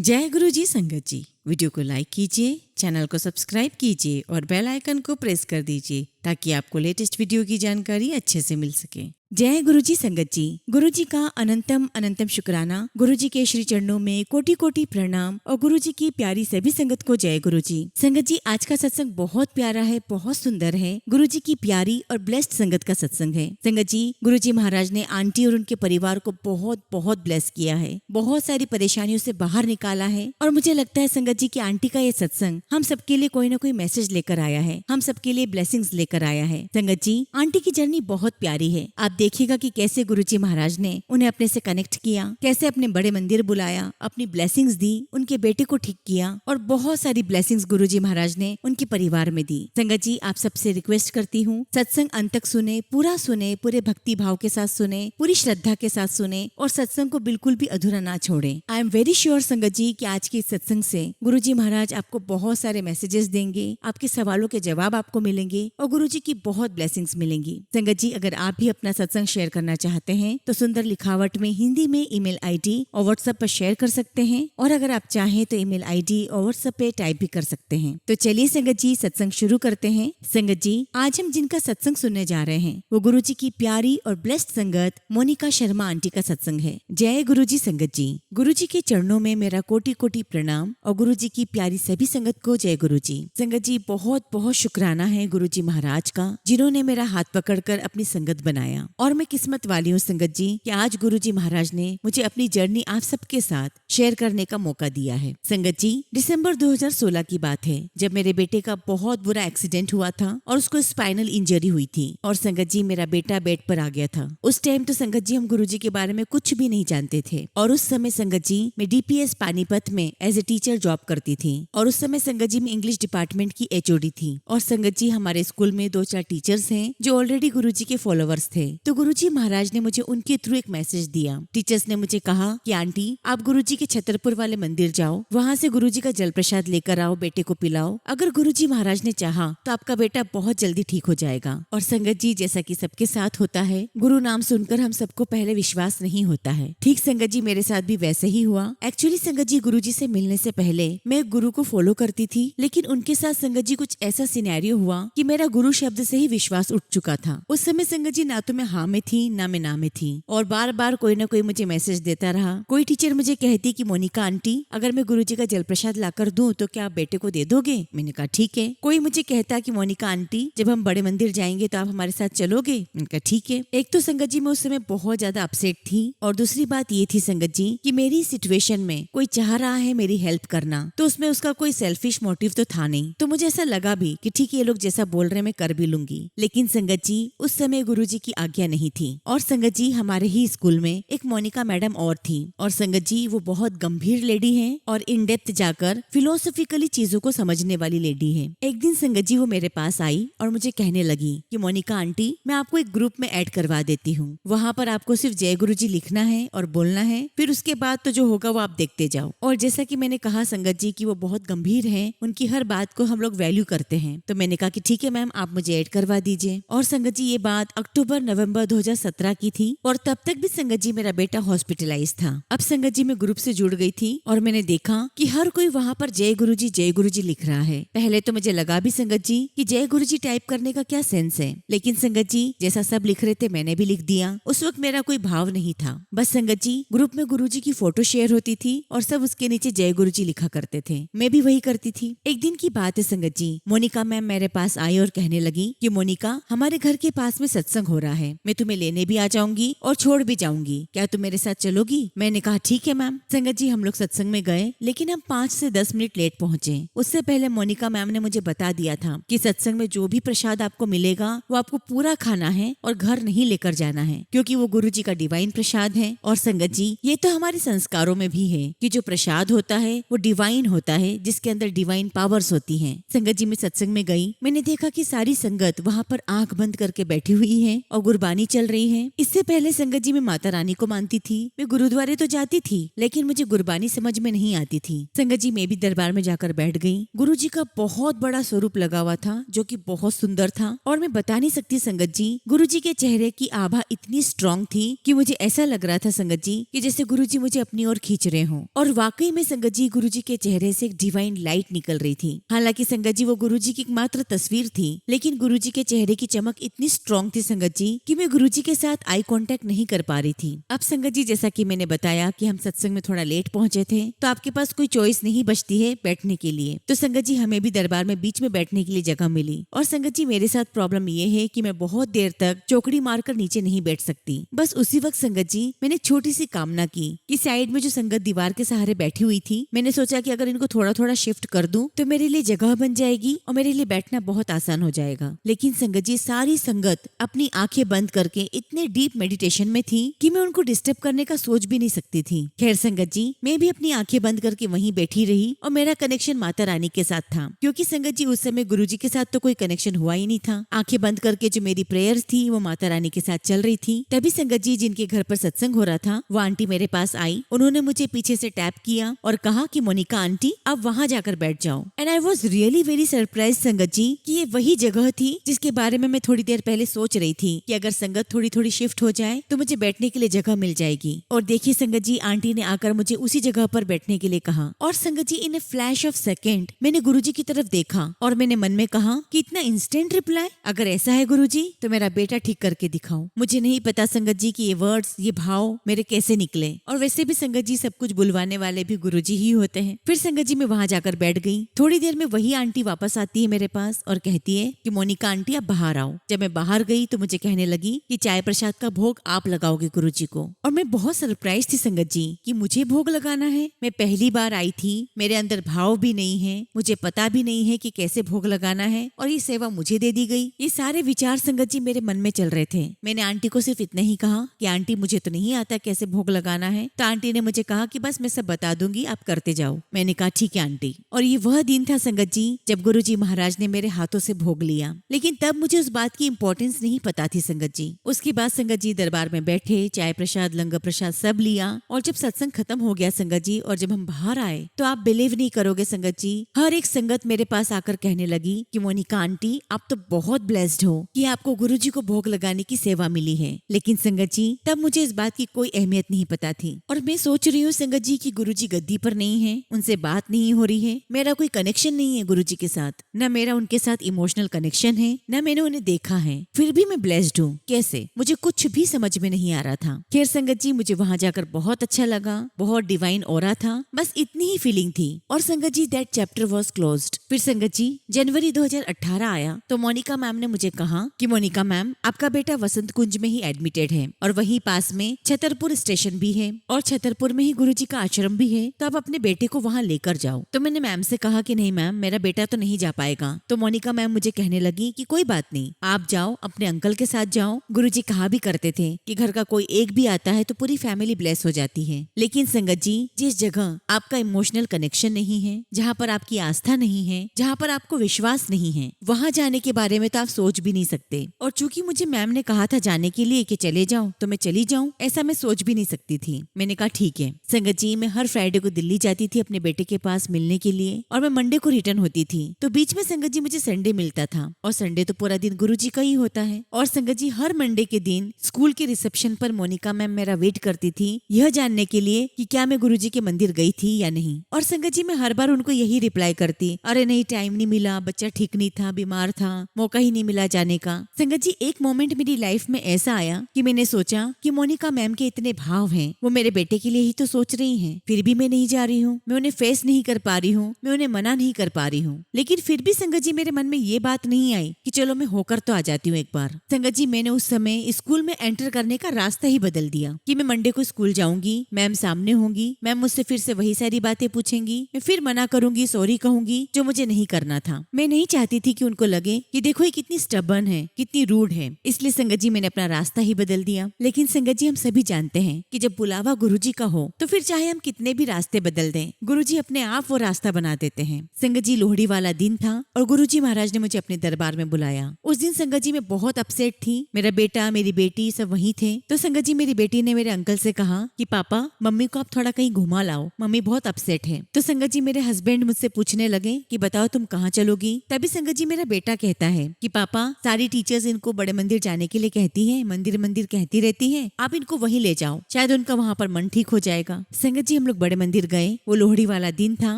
जय गुरु जी संगत जी। वीडियो को लाइक कीजिए, चैनल को सब्सक्राइब कीजिए और बेल आइकन को प्रेस कर दीजिए ताकि आपको लेटेस्ट वीडियो की जानकारी अच्छे से मिल सके। जय गुरु जी संगत जी। गुरु जी का अनंतम अनंतम शुक्राना। गुरु जी के श्री चरणों में कोटि कोटि प्रणाम और गुरु जी की प्यारी सभी संगत को जय गुरु जी। संगत जी, आज का सत्संग बहुत प्यारा है, बहुत सुंदर है। गुरु जी की प्यारी और ब्लेस्ड संगत का सत्संग है। संगत जी, गुरु जी महाराज ने आंटी और उनके परिवार को बहुत बहुत ब्लेस किया है, बहुत सारी परेशानियों से बाहर निकाला है। और मुझे लगता है संगत जी की आंटी का ये सत्संग हम सबके लिए कोई ना कोई मैसेज लेकर आया है, हम सबके लिए ब्लेसिंग्स लेकर आया है। संगत जी, आंटी की जर्नी बहुत प्यारी है। आप देखिएगा कि कैसे गुरुजी महाराज ने उन्हें अपने से कनेक्ट किया, कैसे अपने बड़े मंदिर बुलाया, अपनी ब्लेसिंग्स दी, उनके बेटे को ठीक किया और बहुत सारी ब्लेसिंग्स गुरुजी महाराज ने उनके परिवार में दी। संगत जी, आप सबसे रिक्वेस्ट करती हूँ, सत्संग अंत तक सुने, पूरा सुने, पूरे भक्ति भाव के साथ सुने, पूरी श्रद्धा के साथ सुने और सत्संग को बिल्कुल भी अधूरा ना छोड़े। आई एम वेरी श्योर संगत जी कि आज के सत्संग से गुरुजी महाराज आपको बहुत सारे मैसेजेस देंगे, आपके सवालों के जवाब आपको मिलेंगे और गुरुजी की बहुत ब्लेसिंग्स मिलेंगी। संगत जी, अगर आप भी अपना सत्संग शेयर करना चाहते हैं तो सुंदर लिखावट में हिंदी में ईमेल आईडी और व्हाट्सएप पर शेयर कर सकते हैं, और अगर आप चाहें तो ईमेल आईडी और व्हाट्सएप पे टाइप भी कर सकते हैं। तो चलिए संगत जी, सत्संग शुरू करते हैं। संगत जी, आज हम जिनका सत्संग सुनने जा रहे हैं वो गुरु जी की प्यारी और ब्लेस्ड संगत मोनिका शर्मा आंटी का सत्संग है। जय गुरु जी संगत जी। गुरु जी के चरणों में मेरा कोटि कोटि प्रणाम और गुरु जी की प्यारी सभी संगत को जय गुरु जी। संगत जी, बहुत बहुत शुक्राना है गुरु जी महाराज का, जिन्होंने मेरा हाथ पकड़कर अपनी संगत बनाया। और मैं किस्मत वाली हूँ संगत जी कि आज गुरु जी महाराज ने मुझे अपनी जर्नी आप सबके साथ शेयर करने का मौका दिया है। संगत जी, दिसंबर 2016 की बात है जब मेरे बेटे का बहुत बुरा एक्सीडेंट हुआ था और उसको स्पाइनल इंजरी हुई थी। और संगत जी, मेरा बेटा बेड पर आ गया था। उस टाइम तो संगत जी हम गुरु जी के बारे में कुछ भी नहीं जानते थे। और उस समय संगत जी मैं DPS पानीपत में एज ए टीचर जॉब करती थी। और उस समय संगत जी में इंग्लिश डिपार्टमेंट की HOD थी। और संगत जी, हमारे स्कूल में 2-4 टीचर्स हैं जो ऑलरेडी गुरु जी के फॉलोवर्स थे। तो गुरु जी महाराज ने मुझे उनके थ्रू एक मैसेज दिया। टीचर्स ने मुझे कहा कि आंटी, आप गुरु जी के छतरपुर वाले मंदिर जाओ, वहाँ से गुरु जी का जल प्रसाद लेकर आओ, बेटे को पिलाओ। अगर गुरु जी महाराज ने चाहा तो आपका बेटा बहुत जल्दी ठीक हो जाएगा। और संगत जी, जैसा कि सबके साथ होता है, गुरु नाम सुनकर हम सबको पहले विश्वास नहीं होता है। ठीक संगत जी, मेरे साथ भी वैसे ही हुआ। एक्चुअली संगत जी, गुरु जी से मिलने से पहले मैं गुरु को फॉलो करती थी, लेकिन उनके साथ संगत जी कुछ ऐसा सिनेरियो हुआ कि मेरा गुरु शब्द से ही विश्वास उठ चुका था। उस समय संगत जी ना तो मैं हाँ में थी ना मैं ना में थी, और बार बार कोई ना कोई मुझे मैसेज देता रहा। कोई टीचर मुझे कहती कि मोनिका आंटी, अगर मैं गुरु जी का जल प्रसाद लाकर दूं तो क्या आप बेटे को दे दोगे? मैंने कहा ठीक है। कोई मुझे कहता कि मोनिका आंटी, जब हम बड़े मंदिर जाएंगे तो आप हमारे साथ चलोगे? मैंने कहा ठीक है। एक तो संगत जी मैं उस समय बहुत ज्यादा अपसेट थी, और दूसरी बात ये थी संगत जी कि मेरी सिचुएशन में कोई चाह रहा है मेरी हेल्प करना, तो उसमें उसका कोई सेल्फिश मोटिव तो था नहीं। तो मुझे ऐसा लगा भी कि ठीक है, ये लोग जैसा बोल रहे हैं मैं कर भी लूंगी। लेकिन संगत जी, उस समय गुरु जी की आज्ञा नहीं थी। और संगत जी, हमारे ही स्कूल में एक मोनिका मैडम और थी, और संगत जी वो बहुत गंभीर लेडी है और इन डेप्थ जाकर फिलोसफिकली चीजों को समझने वाली लेडी है। एक दिन संगत जी वो मेरे पास आई और मुझे कहने लगी कि मोनिका आंटी, मैं आपको एक ग्रुप में ऐड करवा देती हूँ, वहाँ पर आपको सिर्फ जय गुरु जी लिखना है और बोलना है, फिर उसके बाद तो जो होगा वो आप देखते जाओ। और जैसा कि मैंने कहा संगत जी कि वो बहुत गंभीर है, उनकी हर बात को हम लोग वैल्यू करते हैं, तो मैंने कहा कि ठीक है मैम, आप मुझे ऐड करवा दीजिए। और संगत जी, ये बात अक्टूबर-नवंबर 2017 की थी, और तब तक भी संगत जी मेरा बेटा हॉस्पिटलाइज था। अब संगत जी मैं ग्रुप से जुड़ गई थी और मैंने देखा कि हर कोई वहाँ पर जय गुरु जी लिख रहा है। पहले तो मुझे लगा भी संगत जी कि जय गुरु जी टाइप करने का क्या सेंस है, लेकिन संगत जी जैसा सब लिख रहे थे मैंने भी लिख दिया। उस वक्त मेरा कोई भाव नहीं था, बस संगत जी ग्रुप में गुरु जी की फोटो शेयर होती थी और सब उसके नीचे जय गुरु जी लिखा करते थे, मैं भी वही करती थी। एक दिन की बात है संगत जी, मोनिका मैम मेरे पास आई और कहने लगी कि मोनिका, हमारे घर के पास में सत्संग हो रहा है, मैं तुम्हें लेने भी आ जाऊंगी और छोड़ भी जाऊंगी, क्या तुम मेरे साथ चलोगी? मैंने कहा ठीक है मैम। संगत जी, हम लोग सत्संग में गए, लेकिन हम 5 से 10 मिनट लेट पहुंचे। उससे पहले मोनिका मैम ने मुझे बता दिया था कि सत्संग में जो भी प्रसाद आपको मिलेगा वो आपको पूरा खाना है और घर नहीं लेकर जाना है, क्योंकि वो गुरु जी का डिवाइन प्रसाद है। और संगत जी, ये तो हमारे संस्कारों में भी है कि जो प्रसाद होता है वो डिवाइन होता है, जिसके अंदर डिवाइन पावर्स होती हैं। संगत जी, मैं सत्संग में गई, मैंने देखा कि सारी संगत वहाँ पर आंख बंद करके बैठी हुई है और गुरबानी गुरबानी चल रही है। इससे पहले संगत जी मैं माता रानी को मानती थी, मैं गुरुद्वारे तो जाती थी, लेकिन मुझे गुरबानी समझ में नहीं आती थी। संगत जी मैं भी दरबार में जाकर बैठ गई। गुरुजी का बहुत बड़ा स्वरूप लगा हुआ था जो कि बहुत सुंदर था, और मैं बता नहीं सकती संगत जी, गुरुजी के चेहरे की आभा इतनी स्ट्रांग थी कि मुझे ऐसा लग रहा था संगत जी कि जैसे गुरुजी मुझे अपनी ओर खींच रहे हों। और वाकई में संगत जी गुरुजी के चेहरे से एक डिवाइन लाइट निकल रही थी। हालांकि संगत जी वो गुरुजी की मात्र तस्वीर थी, लेकिन गुरुजी के चेहरे की चमक इतनी स्ट्रांग थी संगत जी कि मैं गुरुजी के साथ आई कांटेक्ट नहीं कर पा रही थी। अब संगत जी जैसा कि मैंने बताया कि हम सत्संग में थोड़ा लेट पहुंचे थे, तो आपके पास कोई चॉइस नहीं बचती है बैठने के लिए। तो संगत जी हमें भी दरबार में बीच में बैठने के लिए जगह मिली। और संगत जी मेरे साथ प्रॉब्लम ये है कि मैं बहुत देर तक चौकड़ी मारकर नीचे नहीं बैठ सकती। बस उसी वक्त संगत जी मैंने छोटी सी कामना की कि साइड में जो संगत दीवार के सहारे बैठी हुई थी, मैंने सोचा कि अगर इनको थोड़ा थोड़ा शिफ्ट कर दूं तो मेरे लिए जगह बन जाएगी और मेरे लिए बैठना बहुत आसान हो जाएगा। लेकिन संगत जी सारी संगत अपनी आंखें बंद करके इतने डीप मेडिटेशन में थी कि मैं उनको डिस्टर्ब करने का सोच भी नहीं सकती थी। खैर संगत जी मैं भी अपनी आंखें बंद करके वहीं बैठी रही और मेरा कनेक्शन माता रानी के साथ था, क्योंकि संगत जी उस समय गुरुजी के साथ तो कोई कनेक्शन हुआ ही नहीं था। आंखें बंद करके जो मेरी प्रेयर्स थी वो माता रानी के साथ चल रही थी। तभी संगत जी जिनके घर पर सत्संग हो रहा था वो आंटी मेरे पास आई। उन्होंने मुझे पीछे से टैप किया और कहा कि मोनिका आंटी आप वहाँ जाकर बैठ जाओ। And I was really very surprise संगत जी कि ये वही जगह थी जिसके बारे में मैं थोड़ी देर पहले सोच रही थी कि अगर संगत थोड़ी थोड़ी शिफ्ट हो जाए तो मुझे बैठने के लिए जगह मिल जाएगी। और देखिए संगत जी आंटी ने आकर मुझे उसी जगह पर बैठने के लिए कहा। और संगत जी इन ए फ्लैश ऑफ सेकेंड मैंने गुरुजी की तरफ देखा और मैंने मन में कहा कि इतना इंस्टेंट रिप्लाई, अगर ऐसा है गुरुजी तो मेरा बेटा ठीक करके दिखाओ। मुझे नहीं पता संगत जी कि ये वर्ड्स ये भाव मेरे कैसे निकले, और वैसे भी संगत जी सब कुछ बुलवाने वाले भी गुरुजी ही होते हैं। फिर संगत जी मैं वहां जाकर बैठ गई। थोड़ी देर में वही आंटी वापस आती है मेरे पास और कहती है कि मोनिका आंटी आप बाहर आओ। जब मैं बाहर गई तो मुझे कहने लगी कि चाय प्रसाद का भोग आप लगाओगे गुरुजी को। और मैं बहुत सरप्राइज थी संगत जी कि मुझे भोग लगाना है। मैं पहली बार आई थी, मेरे अंदर भाव भी नहीं है, मुझे पता भी नहीं है कि कैसे भोग लगाना है, और ये सेवा मुझे दे दी गई। ये सारे विचार संगत जी मेरे मन में चल रहे थे। मैंने आंटी को सिर्फ इतना ही कहा कि आंटी मुझे तो नहीं आता कैसे भोग लगाना है। तो आंटी ने मुझे कहा कि बस मैं सब बता दूंगी, आप करते जाओ। मैंने कहा ठीक है आंटी। और ये वह दिन था संगत जी जब गुरुजी महाराज ने मेरे हाथों से भोग लिया। लेकिन तब मुझे उस बात की इम्पोर्टेंस नहीं पता थी संगत जी। उसके बाद संगत जी दरबार में बैठे, चाय प्रसाद लंगर प्रसाद सब लिया, और जब सत्संग खत्म हो गया संगत जी और जब हम बाहर आए तो आप बिलीव नहीं करोगे संगत जी, हर एक संगत मेरे पास आकर कहने लगी कि मोनिका आंटी आप तो बहुत ब्लेस्ड हो कि आपको गुरुजी को भोग लगाने की सेवा मिली है। लेकिन संगत जी तब मुझे इस बात की कोई अहमियत नहीं पता थी। और मैं सोच रही हूँ संगत जी की गुरुजी गद्दी पर नहीं है, उनसे बात नहीं हो रही है, मेरा कोई कनेक्शन नहीं है गुरुजी के साथ, न मेरा उनके साथ इमोशनल कनेक्शन है, न मैंने उन्हें देखा है, फिर भी मैं ब्लेस्ड हूँ। कैसे, मुझे कुछ भी समझ में नहीं आ रहा था। खैर संगत जी मुझे वहां जाकर बहुत अच्छा लगा, बहुत डिवाइन ऑरा था, बस इतनी ही फीलिंग थी। और संगत जी दैट चैप्टर वाज क्लोज्ड। फिर संगत जी जनवरी 2018 आया तो मोनिका मैम ने मुझे कहा कि मोनिका मैम आपका बेटा वसंत कुंज में ही एडमिटेड है, और वहीं पास में छतरपुर स्टेशन भी है, और छतरपुर में ही गुरुजी का आश्रम भी है, तो आप अपने बेटे को वहाँ लेकर जाओ। तो मैंने मैम से कहा कि नहीं मैम मेरा बेटा तो नहीं जा पाएगा। तो मोनिका मैम मुझे कहने लगी कि कोई बात नहीं, आप जाओ, अपने अंकल के साथ जाओ। गुरुजी कहा भी करते थे कि घर का कोई एक भी आता है तो पूरी फैमिली ब्लेस हो जाती है। लेकिन संगत जी जिस जगह आपका इमोशनल कनेक्शन नहीं है, जहाँ पर आपकी आस्था नहीं है, जहाँ पर आपको विश्वास नहीं है, वहाँ जाने के बारे में तो आप सोच भी नहीं सकते। और चूंकि मुझे मैम ने कहा था जाने के लिए कि चले जाओ तो मैं चली जाऊं, ऐसा मैं सोच भी नहीं सकती थी। मैंने कहा ठीक है। संगत जी मैं हर फ्राइडे को दिल्ली जाती थी अपने बेटे के पास मिलने के लिए, और मैं मंडे को रिटर्न होती थी। तो बीच में संगत जी मुझे संडे मिलता था, और संडे तो पूरा दिन गुरुजी का ही होता है। और संगत जी हर मंडे के दिन स्कूल के रिसेप्शन पर मोनिका मैम मेरा वेट करती थी, यह जानने के लिए कि क्या मैं गुरुजी के मंदिर गई थी या नहीं। और संगत जी मैं हर बार उनको यही रिप्लाई करती, अरे नहीं टाइम नहीं मिला, बच्चा ठीक नहीं था, बीमार था, मौका ही नहीं मिला जाने का। संगत जी एक मोमेंट मेरी लाइफ में ऐसा आया कि मैंने सोचा कि मोनिका मैम के इतने भाव हैं, वो मेरे बेटे के लिए ही तो सोच रही हैं, फिर भी मैं नहीं जा रही हूँ, मैं उन्हें फेस नहीं कर पा रही हूँ, मैं उन्हें मना नहीं कर पा रही हूँ। लेकिन फिर भी संगत जी मेरे मन में ये बात नहीं आई कि चलो मैं होकर तो आ जाती हूँ एक बार। संगत जी मैंने उस समय स्कूल में एंटर करने का रास्ता ही बदल दिया कि मैं मंडे को स्कूल जाऊंगी, मैम सामने होंगी, मैम मुझसे फिर से वही सारी बातें पूछेंगी, मैं फिर मना करूंगी, सॉरी कहूंगी, जो मुझे मुझे नहीं करना था। मैं नहीं चाहती थी कि उनको लगे कि देखो ये कितनी स्टबर्न है, कितनी रूड है, इसलिए संगत जी मैंने अपना रास्ता ही बदल दिया। लेकिन संगत जी हम सभी जानते हैं कि जब बुलावा गुरुजी का हो तो फिर चाहे हम कितने भी रास्ते बदल दें, गुरुजी अपने आप वो रास्ता बना देते हैं। संगत जी लोहड़ी वाला दिन था और गुरुजी महाराज ने मुझे अपने दरबार में बुलाया। उस दिन संगत जी मैं बहुत अपसेट थी। मेरा बेटा, मेरी बेटी सब वहीं थे। तो संगत जी मेरी बेटी ने मेरे अंकल से कहा कि पापा मम्मी को आप थोड़ा कहीं घुमा लाओ, मम्मी बहुत अपसेट है। तो संगत जी मेरे हस्बैंड मुझसे पूछने लगे कि बताओ तुम कहाँ चलोगी। तभी संगत जी मेरा बेटा कहता है कि पापा सारी टीचर्स इनको बड़े मंदिर जाने के लिए कहती है, मंदिर मंदिर कहती रहती है, आप इनको वहीं ले जाओ, शायद उनका वहाँ पर मन ठीक हो जाएगा। संगत जी हम लोग बड़े मंदिर गए। वो लोहड़ी वाला दिन था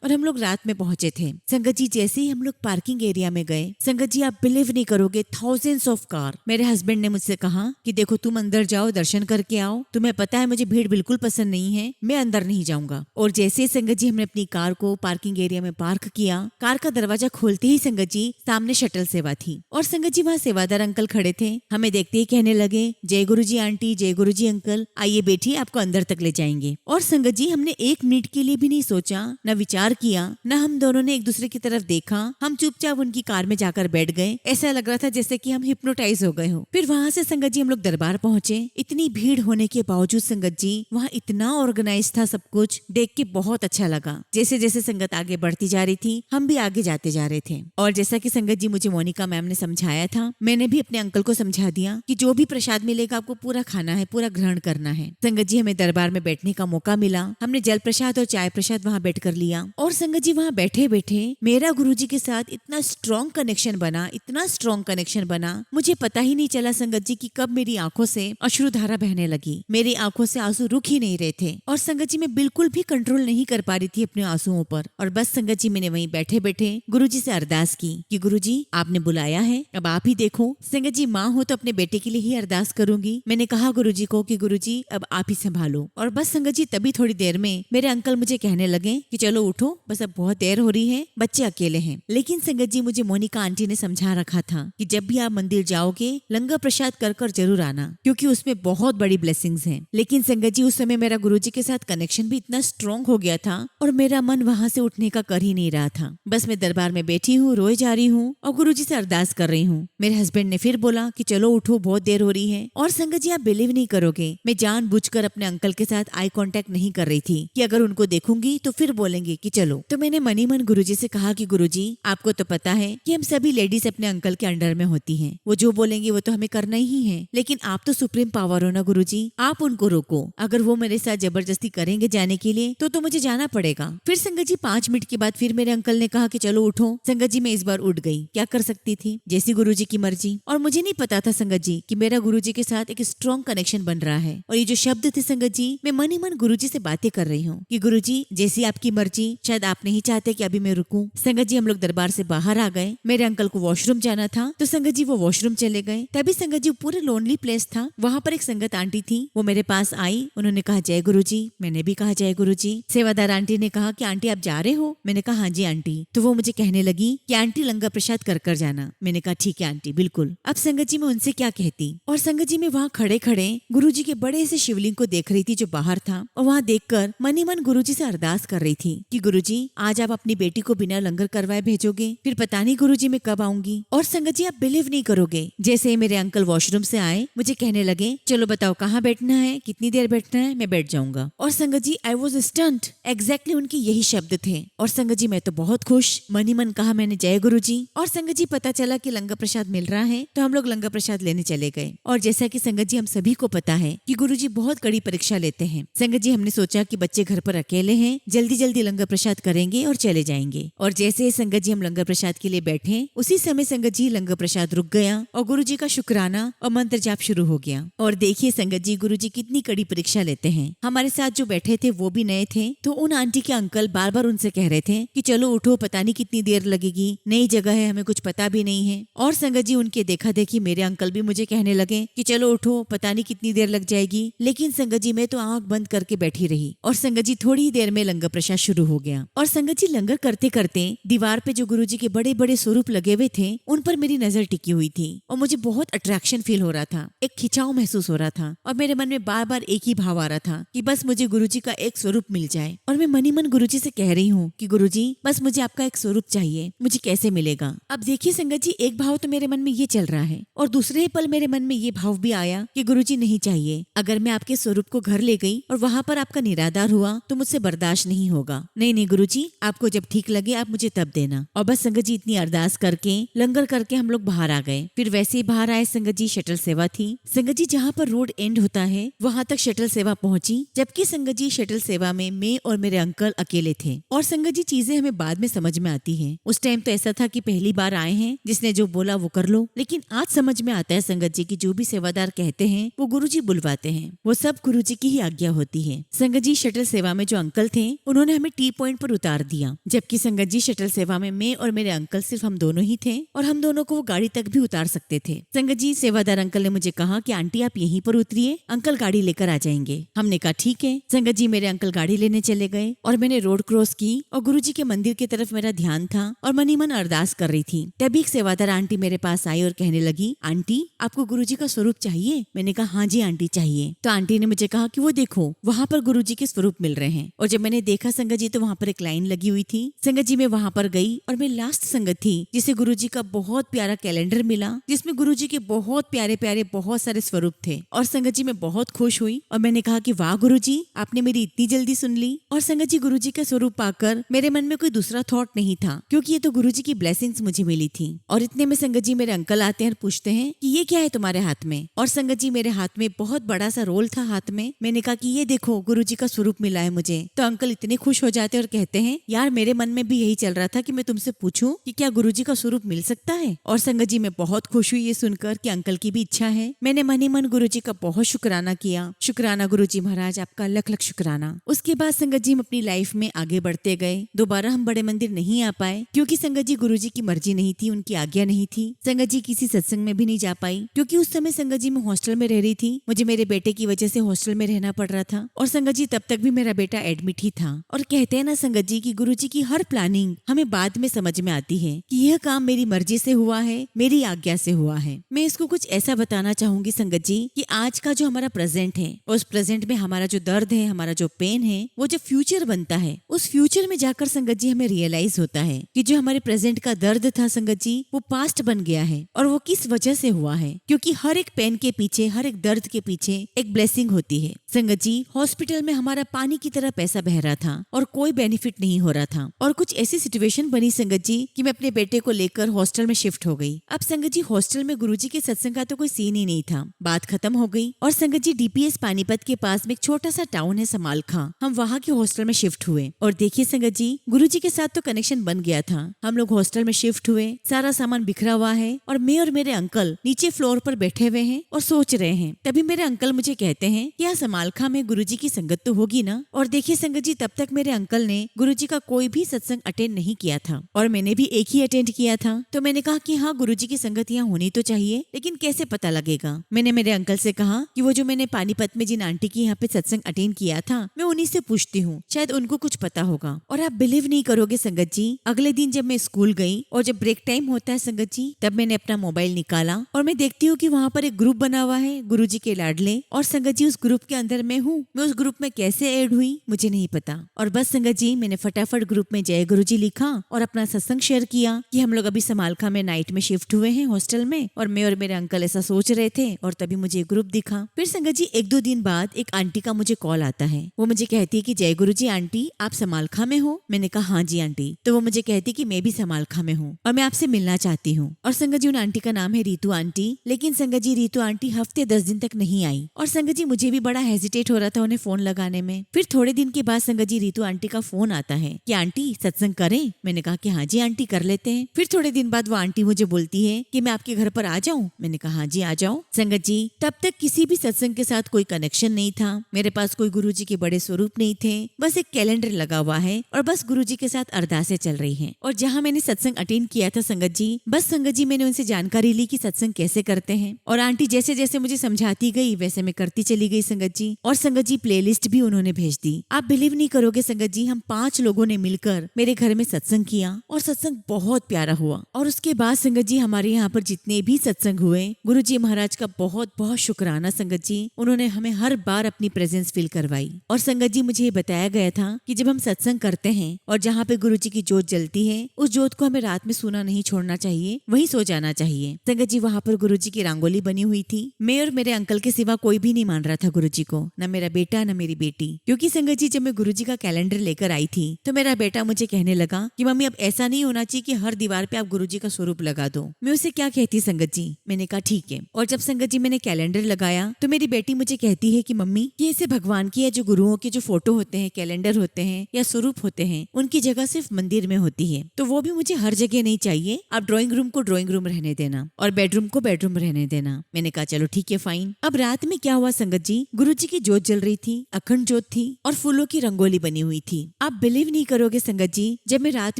और हम लोग रात में पहुंचे थे। संगत जी जैसे ही हम लोग पार्किंग एरिया में गए, संगत जी आप बिलीव नहीं करोगे, थाउजेंड्स ऑफ कार। मेरे हस्बैंड ने मुझसे कहा कि देखो तुम अंदर जाओ, दर्शन करके आओ, तुम्हें पता है मुझे भीड़ बिल्कुल पसंद नहीं है, मैं अंदर नहीं जाऊंगा। और जैसे संगत जी हमने अपनी कार को पार्किंग एरिया में पार्क किया, कार का दरवाजा खोलते ही संगत जी सामने शटल सेवा थी और संगत जी वहाँ सेवादार अंकल खड़े थे। हमें देखते ही कहने लगे जय गुरुजी आंटी, जय गुरुजी अंकल, आइए बैठिए, आपको अंदर तक ले जाएंगे। और संगत जी हमने एक मिनट के लिए भी नहीं सोचा, न विचार किया, न हम दोनों ने एक दूसरे की तरफ देखा। हम चुपचाप उनकी कार में जाकर बैठ गए। ऐसा लग रहा था जैसे कि हम हिप्नोटाइज हो गए हो। फिर वहाँ से संगत जी हम लोग दरबार पहुंचे। इतनी भीड़ होने के बावजूद संगत जी वहाँ इतना ऑर्गेनाइज था, सब कुछ देख के बहुत अच्छा लगा। जैसे जैसे संगत आगे बढ़ती जा रही थी, हम भी आगे जाते जा रहे थे। और जैसा कि संगत जी मुझे मोनिका मैम ने समझाया था, मैंने भी अपने अंकल को समझा दिया कि जो भी प्रसाद मिलेगा आपको पूरा खाना है, पूरा ग्रहण करना है। संगत जी हमें दरबार में बैठने का मौका मिला। हमने जल प्रसाद और चाय प्रसाद वहाँ बैठ कर लिया। और संगत जी वहाँ बैठे बैठे मेरा गुरुजी के साथ इतना स्ट्रॉन्ग कनेक्शन बना, इतना स्ट्रॉन्ग कनेक्शन बना, मुझे पता ही नहीं चला संगत जी की कब मेरी आंखों से अश्रुधारा बहने लगी। मेरी आंखों से आंसू रुक ही नहीं रहे थे और संगत जी मैं बिल्कुल भी कंट्रोल नहीं कर पा रही थी अपने आंसुओं पर। और बस संगत जी मैंने वहीं बैठे बैठे गुरुजी से अरदास की कि गुरुजी आपने बुलाया है, अब आप ही देखो। संगत जी माँ हो तो अपने बेटे के लिए ही अरदास करूंगी। मैंने कहा गुरुजी को कि गुरुजी अब आप ही संभालो। और बस संगत जी तभी थोड़ी देर में मेरे अंकल मुझे कहने लगे कि चलो उठो, बस अब बहुत देर हो रही है, बच्चे अकेले हैं। लेकिन संगत जी मुझे मोनिका आंटी ने समझा रखा था कि जब भी आप मंदिर जाओगे लंगर प्रसाद कर कर जरूर आना, क्योंकि उसमें बहुत बड़ी ब्लेसिंग्स हैं। लेकिन संगत जी उस समय मेरा गुरुजी के साथ कनेक्शन भी इतना स्ट्रॉन्ग हो गया था और मेरा मन वहां से उठने का कर ही नहीं रहा था। बस मैं दरबार में बैठी हूँ, रोए जा रही हूँ और गुरुजी से अरदास कर रही हूँ। मेरे हस्बैंड ने फिर बोला कि चलो उठो, बहुत देर हो रही है। और संगत जी आप बिलीव नहीं करोगे, मैं जानबूझकर अपने अंकल के साथ आई कांटेक्ट नहीं कर रही थी कि अगर उनको देखूंगी तो फिर बोलेंगे कि चलो। तो मैंने मनी मन गुरुजी से कहा कि गुरुजी आपको तो पता है कि हम सभी लेडीज अपने अंकल के अंडर में होती हैं, वो जो बोलेंगे वो तो हमें करना ही है, लेकिन आप तो सुप्रीम पावर हो ना गुरुजी, आप उनको रोको। अगर वो मेरे साथ जबरदस्ती करेंगे जाने के लिए तो मुझे जाना पड़ेगा। फिर संगत जी 5 मिनट के बाद फिर मेरे अंकल ने कहा कि चलो उठो। संगत जी मैं इस बार उठ गई, क्या कर सकती थी, जैसी गुरुजी की मर्जी। और मुझे नहीं पता था संगत जी कि मेरा गुरुजी के साथ एक स्ट्रॉन्ग कनेक्शन बन रहा है। और ये जो शब्द थे संगत जी, मैं मन ही मन गुरुजी से बातें कर रही हूँ कि गुरुजी जैसी आपकी मर्जी, शायद आप नहीं चाहते कि अभी मैं रुकूं। संगत जी हम लोग दरबार से बाहर आ गए। मेरे अंकल को वॉशरूम जाना था तो संगत जी वो वॉशरूम चले गए। तभी संगत जी पूरे लोनली प्लेस था, वहाँ पर एक संगत आंटी थी, वो मेरे पास आई। उन्होंने कहा जय गुरुजी, मैंने भी कहा जय गुरुजी। सेवादार आंटी ने कहा कि आंटी आप जा रहे हो, मैंने कहा हाँ जी आंटी। तो वो मुझे कहने लगी कि आंटी लंगर प्रसाद कर कर जाना। मैंने कहा ठीक है आंटी बिल्कुल। अब संगत जी मैं उनसे क्या कहती। और संगत जी मैं वहाँ खड़े खड़े गुरुजी के बड़े से शिवलिंग को देख रही थी जो बाहर था, और वहाँ देखकर मन ही मन गुरुजी से अरदास कर रही थी कि गुरुजी आज आप अपनी बेटी को बिना लंगर करवाए भेजोगे, फिर पता नहीं गुरुजी मैं कब आऊंगी। और संगत जी आप बिलीव नहीं करोगे, जैसे ही मेरे अंकल वॉशरूम से आए मुझे कहने लगे चलो बताओ कहाँ बैठना है, कितनी देर बैठना है, मैं बैठ जाऊंगा। और संगत ji I was stunt, exactly उनके यही शब्द थे। और संगत जी मैं तो बहुत खुश, मन ही मन कहा मैंने जय गुरुजी। और संगत जी पता चला कि लंगर प्रसाद मिल रहा है तो हम लोग लंगर प्रसाद लेने चले गए। और जैसा कि संगत जी हम सभी को पता है कि गुरुजी बहुत कड़ी परीक्षा लेते हैं। संगत जी हमने सोचा कि बच्चे घर पर अकेले हैं, जल्दी जल्दी लंगर प्रसाद करेंगे और चले जाएंगे। और जैसे ही संगत जी हम लंगर प्रसाद के लिए बैठे, उसी समय संगत जी लंगर प्रसाद रुक गया और गुरुजी का शुक्राना और मंत्र जाप शुरू हो गया। और देखिए संगत जी गुरुजी कितनी कड़ी परीक्षा लेते हैं। हमारे साथ जो बैठे थे वो भी नए थे, तो उन आंटी के अंकल बार बार उनसे कह रहे थे कि चलो उठो, पता नहीं कितनी देर लगेगी, नई जगह है, हमें कुछ पता भी नहीं है। और संगत जी उनके देखा देखी मेरे अंकल भी मुझे कहने लगे कि चलो उठो, पता नहीं कितनी देर लग जाएगी। लेकिन संगत जी मैं तो आंख बंद करके बैठी रही। और संगत जी थोड़ी ही देर में लंगर प्रसाद शुरू हो गया। और संगत जी लंगर करते करते दीवार पे जो गुरुजी के बड़े बड़े स्वरूप लगे हुए थे उन पर मेरी नजर टिकी हुई थी और मुझे बहुत अट्रैक्शन फील हो रहा था, एक खिंचाव महसूस हो रहा था। और मेरे मन में बार बार एक ही भाव आ रहा था कि बस मुझे गुरुजी का एक स्वरूप मिल जाए। और मैं मन ही मन गुरुजी से कह रही हूँ कि गुरुजी बस मुझे आपका आपका एक स्वरूप चाहिए, मुझे कैसे मिलेगा। अब देखिए संगत जी, एक भाव तो मेरे मन में ये चल रहा है और दूसरे ही पल मेरे मन में ये भाव भी आया कि गुरुजी नहीं चाहिए। अगर मैं आपके स्वरूप को घर ले गई और वहाँ पर आपका निरादार हुआ तो मुझसे बर्दाश्त नहीं होगा। नहीं नहीं गुरुजी, आपको जब ठीक लगे आप मुझे तब देना। और बस संगत जी इतनी अरदास करके लंगर करके हम लोग बाहर आ गए। फिर वैसे ही बाहर आए संगत जी, शटल सेवा थी। संगत जी जहाँ पर रोड एंड होता है वहाँ तक शटल सेवा पहुंची, जबकि संगत जी शटल सेवा में मैं और मेरे अंकल अकेले थे। और संगत जी चीजें हमें बाद में समझ में आती है, उस टाइम तो ऐसा था कि पहली बार आए हैं, जिसने जो बोला वो कर लो। लेकिन आज समझ में आता है संगत जी की जो भी सेवादार कहते हैं वो गुरुजी बुलवाते हैं, वो सब गुरुजी की ही आज्ञा होती है। संगत जी शटल सेवा में जो अंकल थे उन्होंने हमें टी पॉइंट पर उतार दिया, जबकि संगत जी शटल सेवा में मैं और मेरे अंकल सिर्फ हम दोनों ही थे और हम दोनों को वो गाड़ी तक भी उतार सकते थे। संगत जी सेवादार अंकल ने मुझे कहा कि आंटी आप यहीं पर उतरिए, अंकल गाड़ी लेकर आ जाएंगे। हमने कहा ठीक है। संगत जी मेरे अंकल गाड़ी लेने चले गए और मैंने रोड क्रॉस की और गुरुजी के मंदिर की तरफ मेरा ध्यान था और मनी मन अरदास कर रही थी। तभी एक सेवादार आंटी मेरे पास आई और कहने लगी, आंटी आपको गुरुजी का स्वरूप चाहिए? मैंने कहा हाँ जी आंटी चाहिए। तो आंटी ने मुझे कहा कि वो देखो वहाँ पर गुरुजी के स्वरूप मिल रहे हैं। और जब मैंने देखा संगत जी तो वहाँ पर एक लाइन लगी हुई थी। संगत जी मैं वहाँ पर गई और मैं लास्ट संगत थी जिसे गुरुजी का बहुत प्यारा कैलेंडर मिला, जिसमें गुरुजी के बहुत प्यारे प्यारे बहुत सारे स्वरूप थे। और संगत जी मैं बहुत खुश हुई और मैंने कहा कि वाह गुरुजी, आपने मेरी इतनी जल्दी सुन ली। और संगत जी गुरुजी का स्वरूप पाकर मेरे मन में कोई दूसरा थॉट नहीं था, क्योंकि ये तो गुरुजी की ब्लेसिंग्स मुझे मिली थी। और इतने में संगत जी मेरे अंकल आते हैं और पूछते हैं कि ये क्या है तुम्हारे हाथ में। और संगत जी मेरे हाथ में बहुत बड़ा सा रोल था हाथ में। मैंने कहा कि ये देखो गुरुजी का स्वरूप मिला है मुझे। तो अंकल इतने खुश हो जाते और कहते हैं, यार मेरे मन में भी यही चल रहा था कि मैं तुमसे पूछूं कि क्या गुरुजी का स्वरूप मिल सकता है। और संगत जी मैं बहुत खुश हुई ये सुनकर कि अंकल की भी इच्छा है। मैंने मन ही मन गुरुजी का बहुत शुक्राना किया। शुक्राना गुरुजी महाराज, आपका लख लख शुक्राना। उसके बाद संगत जी हम अपनी लाइफ में आगे बढ़ते गए। दोबारा हम बड़े मंदिर नहीं आ पाए क्योंकि संगत जी गुरुजी की मर्जी नहीं थी, उनकी आज्ञा नहीं थी। संगत जी किसी सत्संग में भी नहीं जा पाई क्योंकि उस समय संगत जी मैं हॉस्टल में रह रही थी। मुझे मेरे बेटे की वजह से हॉस्टल में रहना पड़ रहा था और संगत जी तब तक भी मेरा बेटा एडमिट ही था। और कहते हैं ना संगत जी की गुरुजी की हर प्लानिंग हमें बाद में समझ में आती है कि यह काम मेरी मर्जी से हुआ है, मेरी आज्ञा से हुआ है। मैं इसको कुछ ऐसा बताना चाहूंगी संगत जी कि आज का जो हमारा प्रेजेंट है, उस प्रेजेंट में हमारा जो दर्द है, हमारा जो पेन है, वो जो फ्यूचर बनता है, उस फ्यूचर में जाकर संगत जी हमें रियलाइज होता है कि जो हमारे प्रेजेंट का दर्द था संगत जी, वो पास्ट बन गया है। और वो किस वजह से हुआ है, क्योंकि हर एक पेन के पीछे, हर एक दर्द के पीछे एक ब्लेसिंग होती है। संगत जी हॉस्पिटल में हमारा पानी की तरह पैसा बह रहा था और कोई बेनिफिट नहीं हो रहा था। और कुछ ऐसी सिचुएशन बनी संगत जी कि मैं अपने बेटे को लेकर हॉस्टल में शिफ्ट हो गई। अब संगत जी हॉस्टल में गुरुजी के सत्संग का तो कोई सीन ही नहीं था। बात खत्म हो गई और संगत जी डीपीएस पानीपत के पास में एक छोटा सा टाउन है समालखा, हम वहाँ के हॉस्टल में शिफ्ट हुए। और देखिए संगत जी गुरुजी के साथ तो कनेक्शन बन गया था। हम लोग हॉस्टल में शिफ्ट हुए, सारा सामान बिखरा हुआ है और मैं और मेरे अंकल नीचे फ्लोर पर बैठे हुए हैं और सोच रहे हैं। तभी मेरे अंकल मुझे कहते हैं कि यहाँ समालखा में गुरुजी की संगत तो होगी ना। और देखिए संगत जी तब तक मेरे अंकल ने गुरुजी का कोई भी सत्संग अटेंड नहीं किया था और मैंने भी एक ही अटेंड किया था। तो मैंने कहा कि हाँ गुरुजी की संगत यहाँ होनी तो चाहिए, लेकिन कैसे पता लगेगा। मैंने मेरे अंकल से कहा कि वो जो मैंने पानीपत में जिन आंटी की यहाँ पे सत्संग अटेंड किया था, मैं उन्हीं से पूछती हूँ, शायद उनको कुछ पता होगा। और आप बिलीव नहीं करोगे संगत जी, अगले दिन जब मैं स्कूल गई और जब ब्रेक टाइम होता है संगत जी, तब मैंने अपना मोबाइल निकाला और मैं देखती हूँ कि वहाँ पर एक ग्रुप बना हुआ है गुरुजी के लाडले। और संगत जी उस ग्रुप के अंदर मैं हूँ। मैं उस ग्रुप में कैसे ऐड हुई मुझे नहीं पता। और बस संगत जी मैंने फटाफट ग्रुप में जय गुरुजी लिखा और अपना सत्संग शेयर किया कि हम लोग अभी समालखा में नाइट में शिफ्ट हुए हैं हॉस्टल में और मैं और मेरे अंकल ऐसा सोच रहे थे। और तभी मुझे ग्रुप दिखा। फिर संगत जी 1-2 दिन बाद एक आंटी का मुझे कॉल आता है। वो मुझे कहती है कि जय गुरुजी आंटी आप समालखा में हो। मैंने कहा हाँ जी आंटी। तो वो मुझे कहती कि मैं भी समालखा में हूँ और मैं आपसे मिलना चाहती हूँ। और संगत जी उन आंटी का नाम है रीतू आंटी। लेकिन संगत जी रीतू आंटी हफ्ते 10 दिन तक नहीं आई और संगत जी मुझे भी बड़ा हेजिटेट हो रहा था उन्हें फोन लगाने में। फिर थोड़े दिन के बाद संगत जी रीतू आंटी का फोन आता है कि आंटी सत्संग करें। मैंने कहा कि हाँ जी आंटी कर लेते हैं। फिर थोड़े दिन बाद वो आंटी मुझे बोलती है कि मैं आपके घर पर आ जाऊं। मैंने कहा हाँ जी आ जाओ। संगत जी तब तक किसी भी सत्संग के साथ कोई कनेक्शन नहीं था, मेरे पास कोई गुरुजी के बड़े स्वरूप नहीं थे, बस एक कैलेंडर लगा हुआ है और बस गुरुजी के साथ अरदासें चल रही हैं। और जहाँ मैंने सत्संग अटेंड किया था संगत जी, बस संगत जी मैंने उनसे जानकारी ली कि सत्संग कैसे करते हैं और आंटी जैसे जैसे मुझे समझाती गई वैसे मैं करती चली गई संगत जी। और संगत जी प्लेलिस्ट भी उन्होंने भेज दी। आप बिलीव नहीं करोगे संगत जी, हम 5 लोगों ने मिलकर मेरे घर में सत्संग किया और सत्संग बहुत प्यारा हुआ। और उसके बाद संगत जी हमारे यहाँ पर जितने भी सत्संग हुए, गुरुजी महाराज का बहुत बहुत शुक्राना संगत जी, उन्होंने हमें हर बार अपनी प्रेजेंस फील करवाई। और संगत जी मुझे ये बताया गया था कि जब हम सत्संग करते हैं और जहाँ पे गुरुजी गुरुजी की जोत जलती है उस जोत को हमें रात में सोना नहीं छोड़ना चाहिए, वहीं सो जाना चाहिए। संगत जी वहाँ पर गुरुजी की रंगोली बनी हुई थी। मैं और मेरे अंकल के सिवा कोई भी नहीं मान रहा था गुरुजी को, न मेरा बेटा न मेरी बेटी। क्योंकि संगत जी जब मैं गुरुजी का कैलेंडर लेकर आई थी तो मेरा बेटा मुझे कहने लगा कि मम्मी अब ऐसा नहीं होना चाहिए कि हर दीवार पे आप गुरुजी का स्वरूप लगा दो। मैं उसे क्या कहती संगत जी, मैंने कहा ठीक है। और जब संगत जी मैंने कैलेंडर लगाया तो मेरी बेटी मुझे कहती है कि मम्मी ये ऐसे भगवान की या जो गुरुओं के जो फोटो होते हैं, कैलेंडर होते हैं या स्वरूप होते हैं, उनकी जगह सिर्फ मंदिर में होती है, तो वो भी मुझे हर जगह नहीं चाहिए। आप ड्राइंग रूम को ड्राइंग रूम रहने देना और बेडरूम को बेडरूम रहने देना। मैंने कहा चलो ठीक है फाइन। अब रात में क्या हुआ संगत जी, गुरुजी की जोत जल रही थी, अखंड जोत थी और फूलों की रंगोली बनी हुई थी। आप बिलीव नहीं करोगे संगत जी, जब मैं रात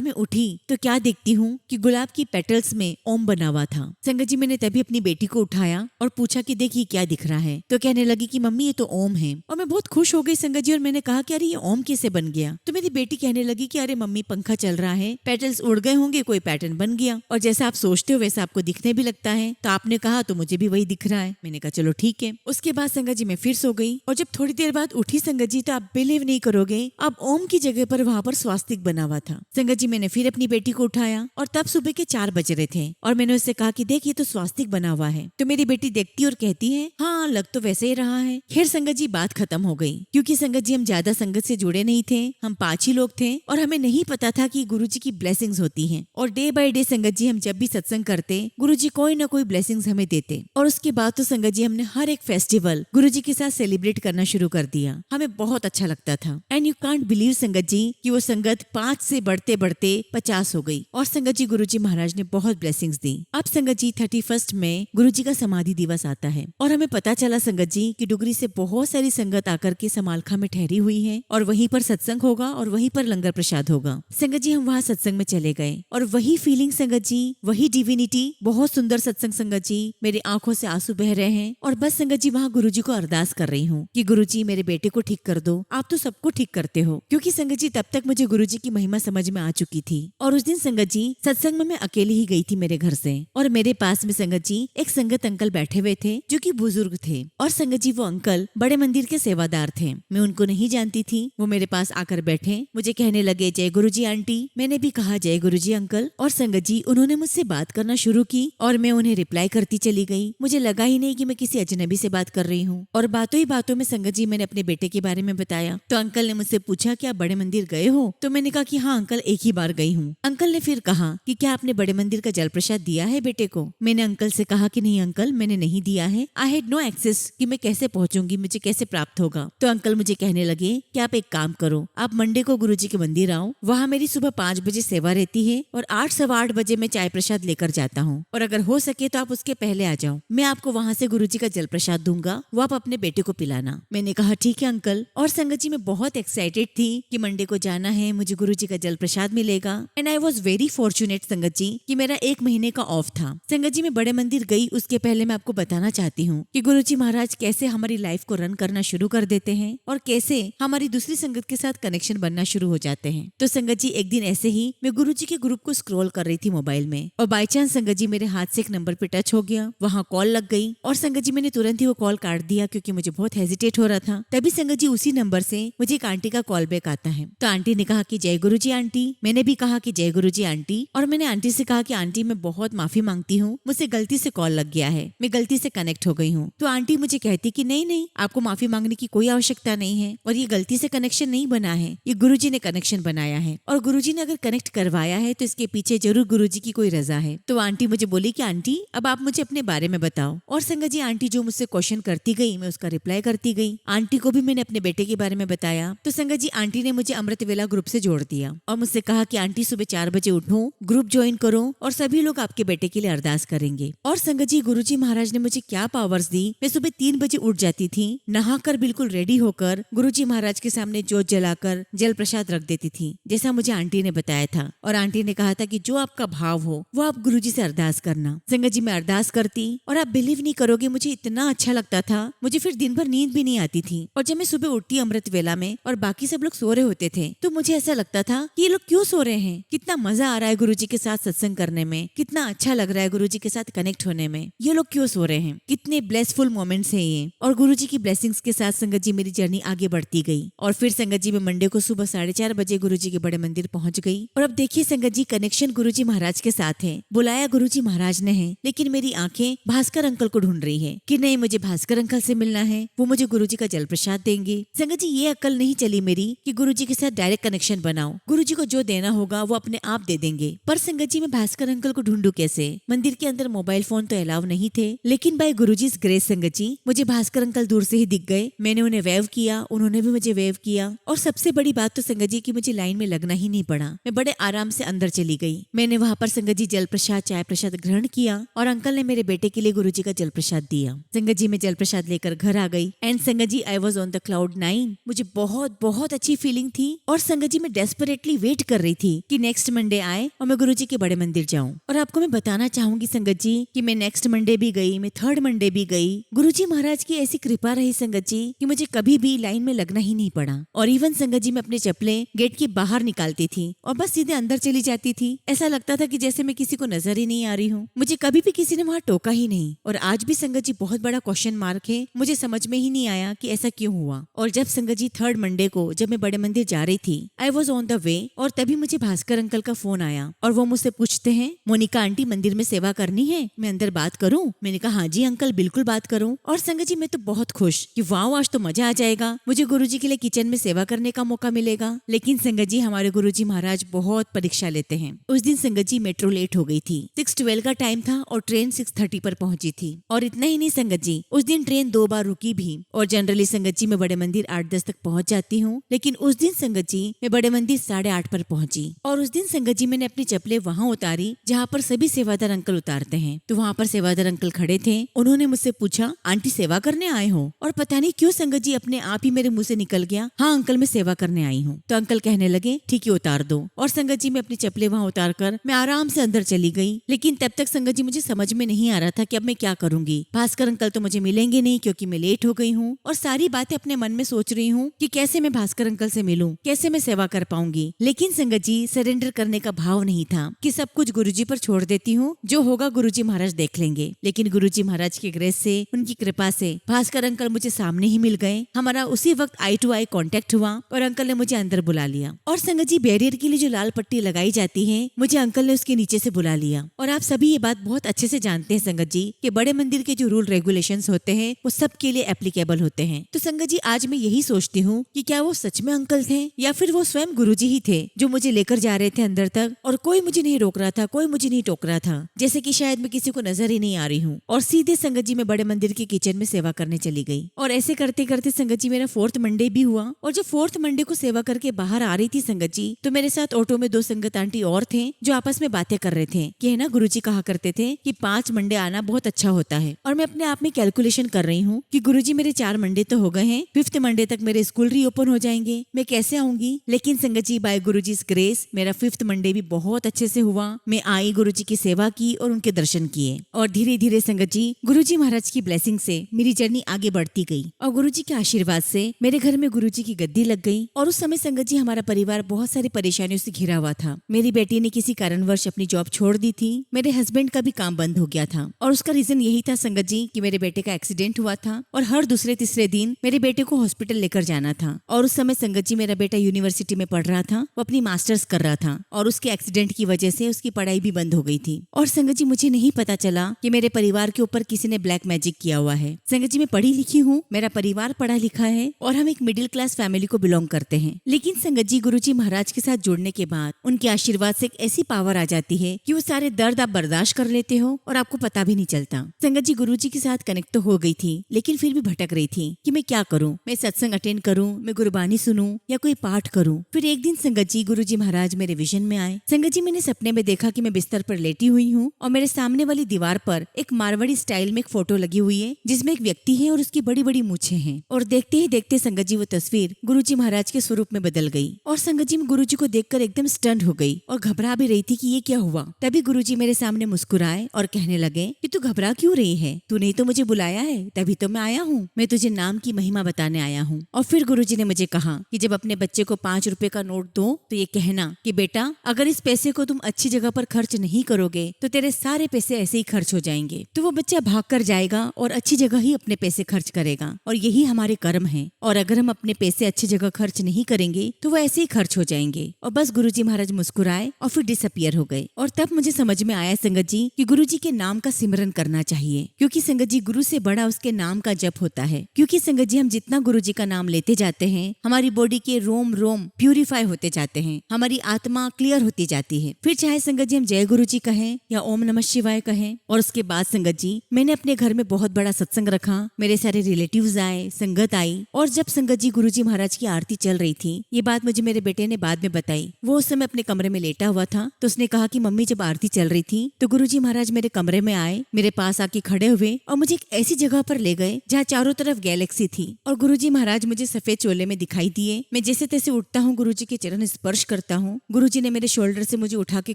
में उठी तो क्या देखती हूँ कि गुलाब की पेटल्स में ओम बना हुआ था। संगत जी मैंने तभी अपनी बेटी को उठाया और पूछा कि देखिए क्या दिख रहा है, तो कहने लगी कि मम्मी ये तो ओम है। और मैं बहुत खुश हो गई संगत जी, और मैंने कहा कि अरे ये ओम कैसे बन गया। तो मेरी बेटी कहने लगी कि अरे मम्मी पंखा चल रहा है, पेटल्स उड़ गए होंगे, कोई पैटर्न बन गया और जैसा आप सोचते हो वैसा आपको दिखने भी लगता है। तो आपने कहा तो मुझे भी वही दिख रहा है। मैंने कहा चलो ठीक है। उसके बाद संगत जी मैं फिर सो गई और जब थोड़ी देर बाद उठी संगत जी तो आप बिलीव नहीं करोगे, अब ओम की जगह पर वहाँ पर स्वास्तिक बना हुआ था। संगत जी मैंने फिर अपनी बेटी को उठाया और तब सुबह के 4 बज रहे थे और मैंने उससे कहा कि देख ये तो स्वास्तिक बना हुआ है। तो मेरी बेटी देखती और कहती है हाँ लग तो वैसे ही रहा है। खैर संगत जी बात खत्म हो गई, क्योंकि संगत जी हम ज्यादा संगत से जुड़े नहीं थे, हम 5 ही लोग थे और हमें नहीं पता था कि गुरुजी की ब्लेसिंग्स होती हैं। और डे बाय डे संगत जी हम जब भी सत्संग करते गुरुजी कोई ना कोई ब्लेसिंग्स हमें देते। और उसके बाद तो संगत जी हमने हर एक फेस्टिवल गुरुजी के साथ सेलिब्रेट करना शुरू कर दिया। हमें बहुत अच्छा लगता था। एंड यू कांट बिलीव संगत जी कि वो संगत 5 से बढ़ते बढ़ते 50 हो गई और संगत जी गुरुजी महाराज ने बहुत ब्लेसिंग्स दी। अब संगत जी 31 में गुरुजी का समाधि दिवस आता है और हमें पता चला संगत जी कि डुगरी से बहुत सारी संगत आकर के समालखा में ठहरी हुई है और वहीं पर सत्संग होगा और वहीं पर लंगर प्रसाद होगा। संगत जी हम वहाँ सत्संग में चले गए और वही फीलिंग संगत जी, वही डिविनिटी, बहुत सुंदर सत्संग संगत जी, मेरी आंखों से आंसू बह रहे हैं। और बस संगत जी वहाँ गुरुजी को अरदास कर रही हूँ कि गुरुजी मेरे बेटे को ठीक कर दो, आप तो सबको ठीक करते हो। क्योंकि संगत जी तब तक मुझे गुरुजी की महिमा समझ में आ चुकी थी। और उस दिन संगत जी सत्संग में मैं अकेली ही गई थी मेरे घर से और मेरे पास में संगत जी एक संगत अंकल बैठे हुए थे जो कि बुजुर्ग थे। और संगत जी वो अंकल बड़े मंदिर के सेवादार थे। मैं उनको नहीं जानती थी। वो मेरे पास आकर बैठे, मुझे कहने लगे जय गुरुजी आंटी। मैंने भी कहा जय गुरुजी अंकल। और संगत जी उन्होंने मुझसे बात करना शुरू की और मैं उन्हें रिप्लाई करती चली गई। मुझे लगा ही नहीं कि मैं किसी अजनबी से बात कर रही हूँ। और बातों ही बातों में संगत जी मैंने अपने बेटे के बारे में बताया तो अंकल ने मुझसे पूछा कि आप बड़े मंदिर गए हो? तो मैंने कहा कि हाँ अंकल एक ही बार गई हूँ। अंकल ने फिर कहा कि क्या आपने बड़े मंदिर का जल प्रसाद दिया है बेटे को? मैंने अंकल से कहा कि नहीं अंकल मैंने नहीं दिया है। आई हैड नो एक्सेस कि मैं कैसे पहुंचूंगी, मुझे कैसे प्राप्त होगा। तो अंकल मुझे कहने लगे कि आप एक काम करो, आप मंडे को गुरुजी के मंदिर आओ, वहाँ मेरी सुबह 5 बजे सेवा रहती है और 8 सवा 8 बजे मैं चाय प्रसाद लेकर जाता हूँ और अगर हो सके तो आप उसके पहले आ जाओ। मैं आपको वहाँ से गुरुजी का जल प्रसाद दूंगा, वो आप अपने बेटे को पिलाना। मैंने कहा ठीक है अंकल। और संगत जी मैं बहुत एक्साइटेड थी कि मंडे को जाना है, मुझे गुरुजी का जल प्रसाद मिलेगा। And I was very fortunate संगत जी कि मेरा 1 महीने का ऑफ था। संगत जी मैं बड़े मंदिर गई उसके पहले मैं आपको बताना चाहती हूँ कि गुरुजी महाराज कैसे हमारी लाइफ को रन करना शुरू कर देते हैं और कैसे हमारी दूसरी संगत के साथ कनेक्शन बनना शुरू हो जाते हैं। तो संगत जी एक दिन ऐसे ही मैं गुरुजी के ग्रुप को स्क्रॉल कर रही थी मोबाइल में और बाय चांस संगत जी मेरे हाथ से एक नंबर पे टच हो गया, वहाँ कॉल लग गई और संगत जी मैंने तुरंत ही वो कॉल काट दिया क्योंकि मुझे बहुत हेजिटेट हो रहा था। तभी संगत जी उसी नंबर से मुझे एक आंटी का कॉल बैक आता है। तो आंटी ने कहा कि जय गुरुजी आंटी। मैंने भी कहा कि जय गुरुजी आंटी और मैंने आंटी से कहा कि आंटी मैं बहुत माफी मांगती हूँ, मुझसे गलती से कॉल लग गया है, मैं गलती से कनेक्ट हो गई हूँ। तो आंटी मुझे कहती कि नहीं नहीं आपको माफी मांगने की कोई आवश्यकता नहीं है और ये गलती से कनेक्शन नहीं बना है, ये गुरुजी ने कनेक्शन बनाया है और गुरुजी ने अगर कनेक्ट करवाया है तो इसके पीछे जरूर गुरुजी की कोई रजा है। तो आंटी मुझे बोली कि आंटी अब आप मुझे अपने बारे में बताओ। और संगत जी आंटी जो मुझसे क्वेश्चन करती गई मैं उसका रिप्लाई करती गई। आंटी को भी मैंने अपने बेटे के बारे में बताया। तो संगत जी आंटी ने मुझे अमृत वेला ग्रुप से जोड़ दिया और मुझसे कहा कि आंटी सुबह 4 बजे उठो, ग्रुप ज्वाइन करो और सभी लोग आपके बेटे के लिए अरदास करेंगे। और संगत जी गुरुजी महाराज ने मुझे क्या पावर्स दी। मैं सुबह 3 बजे उठ जाती थी, नहाकर बिल्कुल रेडी होकर गुरुजी महाराज के सामने जोत जलाकर जल प्रसाद रख देती थी जैसा मुझे आंटी ने बताया था। और आंटी ने कहा था कि जो आपका भाव हो वो आप गुरुजी से अरदास करना। संगत जी मैं अरदास करती और आप बिलीव नहीं करोगे मुझे इतना अच्छा लगता था, मुझे फिर दिन भर नींद भी नहीं आती थी। और जब मैं सुबह उठती अमृत वेला में और बाकी सब लोग सो रहे होते थे तो मुझे ऐसा लगता था कि ये लोग क्यों सो रहे हैं, कितना मजा आ रहा है गुरुजी के साथ सत्संग करने में, कितना अच्छा लग रहा है गुरुजी के साथ कनेक्ट होने में, ये लोग क्यों सो रहे हैं, कितने ब्लेसफुल मोमेंट्स हैं ये। और गुरुजी की ब्लेसिंग्स के साथ संगत जी मेरी जर्नी आगे बढ़ती गई। और फिर संगत जी मैं मंडे को सुबह 4:30 बजे गुरुजी के बड़े मंदिर पहुंच गई। और अब देखिए संगत जी, कनेक्शन गुरुजी महाराज के साथ है। बुलाया गुरुजी महाराज ने है, लेकिन मेरी आंखें भास्कर अंकल को ढूंढ रही है कि नहीं, मुझे भास्कर अंकल से मिलना है, वो मुझे गुरुजी का जल प्रसाद देंगे। संगत जी, ये अक्ल नहीं चली मेरी कि गुरुजी के साथ डायरेक्ट कनेक्शन बनाओ, गुरुजी को जो देना होगा वो अपने आप दे देंगे। पर संगत जी, मैं भास्कर अंकल को ढूंढूं कैसे? मंदिर के अंदर मोबाइल फोन तो अलाउ नहीं थे, लेकिन बाय गुरुजी's ग्रेस संगत जी, मुझे भास्कर अंकल दूर से ही दिख गए। मैंने उन्हें वेव किया, उन्होंने भी मुझे वेव किया। और सबसे बड़ी बात तो संगत जी कि मुझे लाइन में लगना ही नहीं पड़ा। मैं बड़े आराम से अंदर चली गई। मैंने वहाँ पर संगत जी जल प्रसाद, चाय प्रसाद ग्रहण किया और अंकल ने मेरे बेटे के लिए गुरुजी का जल प्रसाद दिया। संगत जी, मैं जल प्रसाद लेकर घर आ गई and sangat ji, I was on the cloud 9। मुझे बहुत बहुत अच्छी फीलिंग थी और संगत जी, मैं डेस्परेटली वेट कर रही थी कि नेक्स्ट मंडे आए और मैं गुरुजी के बड़े मंदिर जाऊं। और आपको मैं बताना चाहूंगी संगत जी कि मैं नेक्स्ट मंडे भी गई, मैं थर्ड मंडे भी गई। गुरुजी महाराज की ऐसी कृपा रही संगत जी कि मुझे कभी भी लाइन में लगना ही नहीं पड़ा। और इवन संगत जी, मैं अपने चप्पलें गेट के बाहर निकालती थी और बस सीधे अंदर चली जाती थी। ऐसा लगता था कि जैसे मैं किसी को नजर ही नहीं आ रही हूँ। मुझे कभी भी किसी ने वहाँ टोका ही नहीं। और आज भी संगत जी बहुत बड़ा क्वेश्चन मार्क है, मुझे समझ में ही नहीं आया कि ऐसा क्यों हुआ। और जब संगत जी थर्ड मंडे को जब मैं बड़े मंदिर जा रही थी, आई वॉज ऑन द वे, और तभी मुझे भास्कर अंकल का फोन आया और वो मुझसे पूछते हैं, मोनिका आंटी मंदिर में सेवा करनी है, मैं अंदर बात करूं? मैंने कहा हाँ जी अंकल, बिल्कुल बात करूं। और संगत जी, मैं तो बहुत खुश कि वाह, आज तो मजा आ जाएगा, मुझे गुरुजी के लिए किचन में सेवा करने का मौका मिलेगा। लेकिन संगत जी, हमारे गुरुजी महाराज बहुत परीक्षा लेते हैं। उस दिन संगत जी मेट्रो लेट हो गई थी। 6:12 का टाइम था और ट्रेन 6:30 पर पहुंची थी। और इतना ही नहीं संगत जी, उस दिन ट्रेन 2 बार रुकी भी। और जनरली संगत जी, मैं बड़े मंदिर 8-10 तक पहुंच जाती हूँ, लेकिन उस दिन संगत जी मैं बड़े मंदिर 8:30 पर पहुंची। और उस दिन संगत जी मैंने अपनी चप्पलें वहाँ उतारी जहाँ पर सभी सेवादार अंकल उतारते हैं। तो वहाँ पर सेवादार अंकल खड़े थे। उन्होंने मुझसे पूछा, आंटी सेवा करने आए हो? और पता नहीं क्यों संगत जी अपने आप ही मेरे मुंह से निकल गया, हाँ अंकल, मैं सेवा करने आई हूँ। तो अंकल कहने लगे, ठीक है उतार दो। और संगत जी, मैं अपनी चप्पलें वहाँ उतार कर मैं आराम से अंदर चली गई। लेकिन तब तक संगत जी मुझे समझ में नहीं आ रहा था कि अब मैं क्या करूंगी। भास्कर अंकल तो मुझे मिलेंगे नहीं क्योंकि मैं लेट हो गई हूँ। और सारी बातें अपने मन में सोच रही हूँ कि कैसे मैं भास्कर अंकल से मिलूं, कैसे मैं सेवा कर पाऊंगी। लेकिन संगत जी, सरेंडर करने का भाव नहीं था कि सब कुछ गुरुजी पर छोड़ देती हूँ, जो होगा गुरुजी महाराज देख लेंगे। लेकिन गुरुजी महाराज की ग्रेस से, उनकी कृपा से भास्कर अंकल मुझे सामने ही मिल गए। हमारा उसी वक्त आई टू आई कांटेक्ट हुआ और अंकल ने मुझे अंदर बुला लिया। और संगत जी, बैरियर के लिए जो लाल पट्टी लगाई जाती है, मुझे अंकल ने उसके नीचे से बुला लिया। और आप सभी ये बात बहुत अच्छे से जानते हैं संगत जी कि बड़े मंदिर के जो रूल रेगुलेशंस होते हैं वो सबके लिए एप्लीकेबल होते हैं। तो संगत जी, आज मैं यही सोचती हूँ कि क्या वो सच में अंकल थे या फिर वो स्वयं गुरुजी ही थे जो मुझे लेकर जा रहे थे अंदर तक, और कोई मुझे नहीं रोक रहा था, कोई मुझे नहीं टोक रहा था, जैसे कि शायद मैं किसी को नजर ही नहीं आ रही हूँ। और सीधे संगत जी मैं बड़े मंदिर के किचन में सेवा करने चली गई। और ऐसे करते करते संगत जी मेरा 4th मंडे भी हुआ। और जो 4th मंडे को सेवा करके बाहर आ रही थी संगत जी, तो मेरे साथ ऑटो में 2 संगत आंटी और थे जो आपस में बातें कर रहे थे कि है ना, गुरुजी कहा करते थे कि 5 मंडे आना बहुत अच्छा होता है। और मैं अपने आप में कैलकुलेशन कर रही हूँ कि गुरुजी मेरे 4 मंडे तो हो गए हैं, 5th मंडे तक मेरे स्कूल रीओपन हो जाएंगे, मैं कैसे आऊंगी। लेकिन संगत जी, बाय गुरुजी's ग्रेस मेरा 5th मंडे भी बहुत अच्छे से हुआ। मैं आई, गुरुजी की सेवा की और उनके दर्शन किए। और धीरे धीरे संगत जी, गुरुजी महाराज की ब्लेसिंग से मेरी जर्नी आगे बढ़ती गई और गुरुजी के आशीर्वाद से मेरे घर में गुरुजी की गद्दी लग गई। और उस समय संगत जी हमारा परिवार बहुत सारी परेशानियों से घिरा हुआ था। मेरी बेटी ने किसी कारणवश अपनी जॉब छोड़ दी थी, मेरे हस्बैंड का भी काम बंद हो गया था। और उसका रीजन यही था संगत जी कि मेरे बेटे का एक्सीडेंट हुआ था और हर दूसरे तीसरे दिन मेरे बेटे को हॉस्पिटल लेकर जाना था। और उस समय संगत जी मेरा बेटा यूनिवर्सिटी में पढ़ रहा था, वो अपनी मास्टर्स कर रहा था और उसके एक्सीडेंट की वजह से उसकी पढ़ाई भी बंद हो गई थी। और संगत जी, मुझे नहीं पता चला कि मेरे परिवार के ऊपर किसी ने ब्लैक मैजिक किया हुआ है। संगत जी, मैं पढ़ी लिखी हूँ, मेरा परिवार पढ़ा लिखा है और हम एक मिडिल क्लास फैमिली को बिलोंग करते हैं। लेकिन संगत जी, गुरुजी महाराज के साथ जुड़ने के बाद उनके आशीर्वाद से एक ऐसी पावर आ जाती है कि वो सारे दर्द आप बर्दाश्त कर लेते हो और आपको पता भी नहीं चलता। संगत जी, गुरुजी के साथ कनेक्ट तो हो गई थी, लेकिन फिर भी भटक रही थी कि मैं क्या करूं, मैं सत्संग अटेंड करूं, मैं गुरबानी सुनूं या कोई पाठ करूं। फिर एक दिन संगत जी, गुरुजी महाराज मेरे विजन में आए। संगत जी, मैंने सपने में देखा कि मैं बिस्तर पर लेटी हुई हूँ और मेरे सामने वाली दीवार पर एक मारवाड़ी स्टाइल में एक फोटो लगी हुई है जिसमें एक व्यक्ति है और उसकी बड़ी बड़ी मूछें हैं। और देखते ही देखते संगत जी वो तस्वीर गुरुजी महाराज के स्वरूप में बदल गई। और संगत जी, गुरुजी को देखकर एकदम स्टंट हो गई और घबरा भी रही थी कि ये क्या हुआ। तभी गुरुजी मेरे सामने मुस्कुराए और कहने लगे कि तू घबरा क्यों रही है, तूने ही तो मुझे बुलाया है, तभी तो मैं आया हूँ, मैं तुझे नाम की महिमा बताने आया हूँ। और फिर गुरुजी ने मुझे कहा कि जब अपने बच्चे को 5 रुपए का नोट दो तो ये कहना कि बेटा, अगर इस पैसे को तुम अच्छी जगह पर खर्च नहीं करोगे तो तेरे सारे पैसे ऐसे ही खर्च हो जाएंगे। तो वो बच्चा भाग कर जाएगा और अच्छी जगह ही अपने पैसे खर्च करेगा और यही हमारे कर्म है। और अगर हम अपने पैसे अच्छी जगह खर्च नहीं करेंगे तो वो ऐसे ही खर्च हो जाएंगे। जाएंगे। और बस गुरुजी महाराज मुस्कुराए और फिर डिसअपियर हो गए। और तब मुझे समझ में आया संगत जी कि गुरुजी के नाम का सिमरन करना चाहिए, क्योंकि संगत जी गुरु से बड़ा उसके नाम का जप होता है। क्योंकि संगत जी हम जितना गुरुजी का नाम लेते जाते हैं, हमारी बॉडी के रोम रोम प्यूरिफाई होते जाते हैं, हमारी आत्मा क्लियर होती जाती है। फिर चाहे संगत जी हम जय गुरु जी कहें या ओम नमः शिवाय कहें। और उसके बाद संगत जी मैंने अपने घर में बहुत बड़ा सत्संग रखा, मेरे सारे रिलेटिव्स आए, संगत आई। और जब संगत जी गुरुजी महाराज की आरती चल रही थी, ये बात मुझे मेरे बेटे ने बाद में बताई। वो उस समय अपने कमरे में लेटा हुआ था, तो उसने कहा कि मम्मी जब आरती चल रही थी तो गुरुजी महाराज मेरे कमरे में आए, मेरे पास आके खड़े हुए और मुझे एक ऐसी जगह पर ले गए जहाँ चारों तरफ गैलेक्सी थी। और गुरुजी महाराज मुझे सफेद चोले में दिखाई दिए। मैं जैसे तैसे उठता हूँ, गुरुजी के चरण स्पर्श करता हूँ। गुरुजी ने मेरे शोल्डर से मुझे उठा के